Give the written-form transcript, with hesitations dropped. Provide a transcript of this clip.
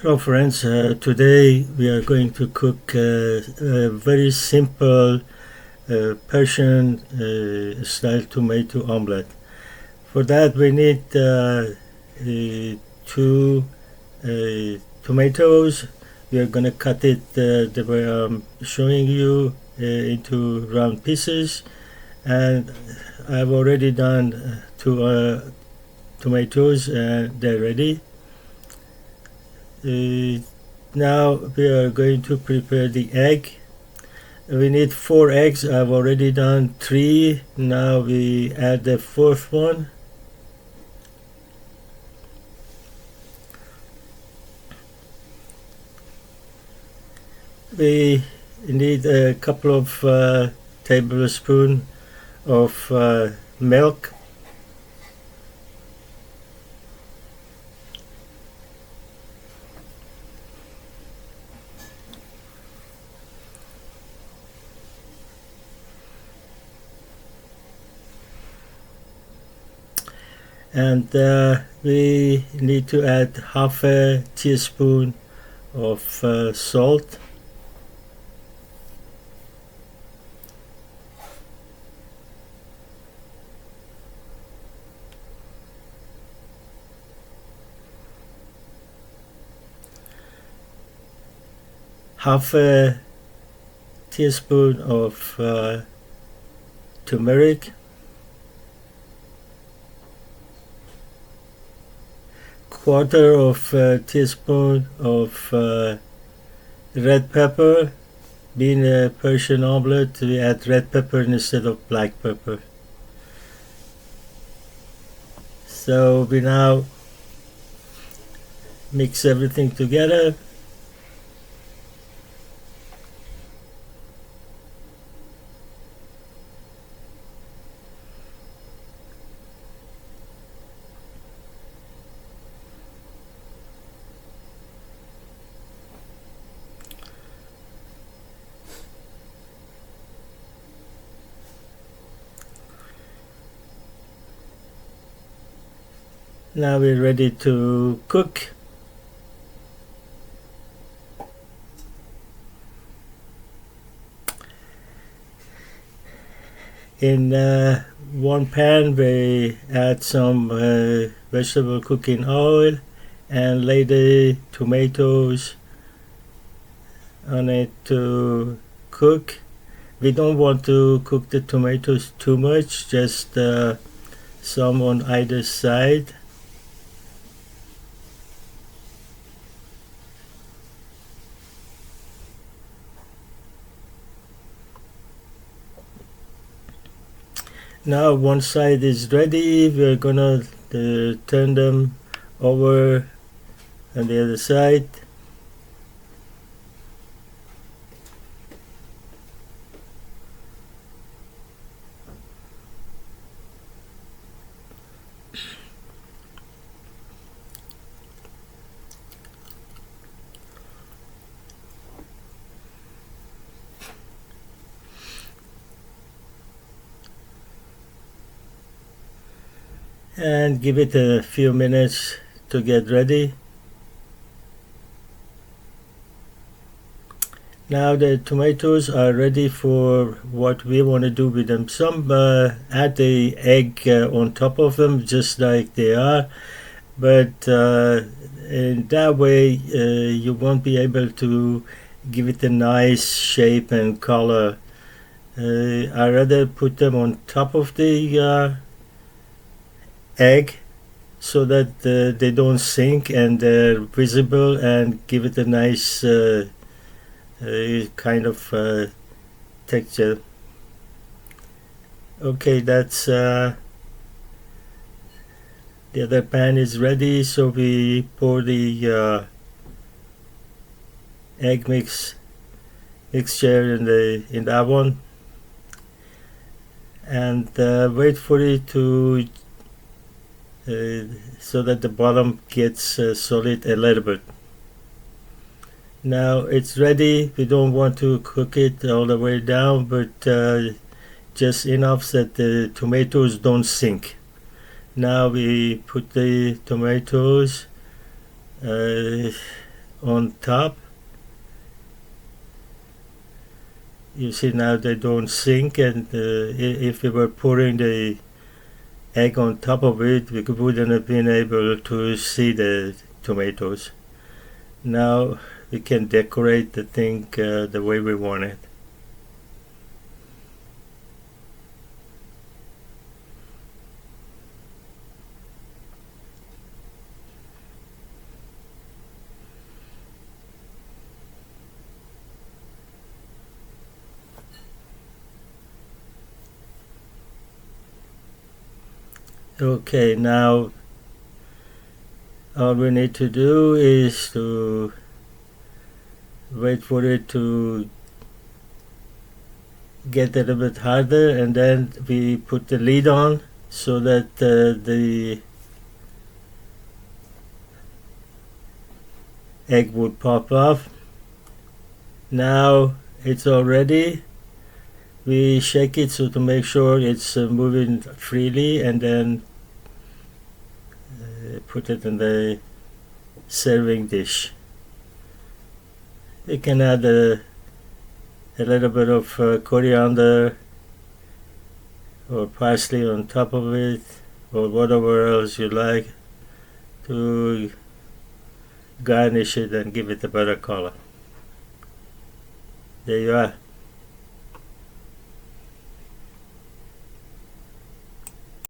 Hello friends, today we are going to cook a very simple Persian style tomato omelet. For that we need two tomatoes. We are going to cut it the way I'm showing you into round pieces, and I've already done two tomatoes and they're ready. Now we are going to prepare the egg. We need 4 eggs. I've already done 3. Now we add the 4th one. We need a couple of tablespoons of milk. And we need to add half a teaspoon of salt. Half a teaspoon of turmeric. Quarter of a teaspoon of red pepper. Being a Persian omelet, we add red pepper instead of black pepper. So we now mix everything together. Now we're ready to cook. In one pan we add some vegetable cooking oil and lay the tomatoes on it to cook. We don't want to cook the tomatoes too much, just some on either side. Now one side is ready. We're gonna turn them over on the other side. And give it a few minutes to get ready. Now the tomatoes are ready for what we want to do with them. Some add the egg on top of them just like they are, but in that way you won't be able to give it a nice shape and color. I rather put them on top of the egg so that they don't sink and they're visible and give it a nice kind of texture. Okay, that's the other pan is ready, so we pour the egg mixture in that one and wait for it to so that the bottom gets solid a little bit. Now it's ready. We don't want to cook it all the way down, but just enough that the tomatoes don't sink. Now we put the tomatoes on top. You see now they don't sink, and if we were pouring the egg on top of it, we wouldn't have been able to see the tomatoes. Now we can decorate the thing the way we want it. Okay, now all we need to do is to wait for it to get a little bit harder, and then we put the lid on so that the egg would pop off. Now it's all ready. We shake it so to make sure it's moving freely, and then put it in the serving dish. You can add a little bit of coriander or parsley on top of it, or whatever else you like, to garnish it and give it a better color. There you are.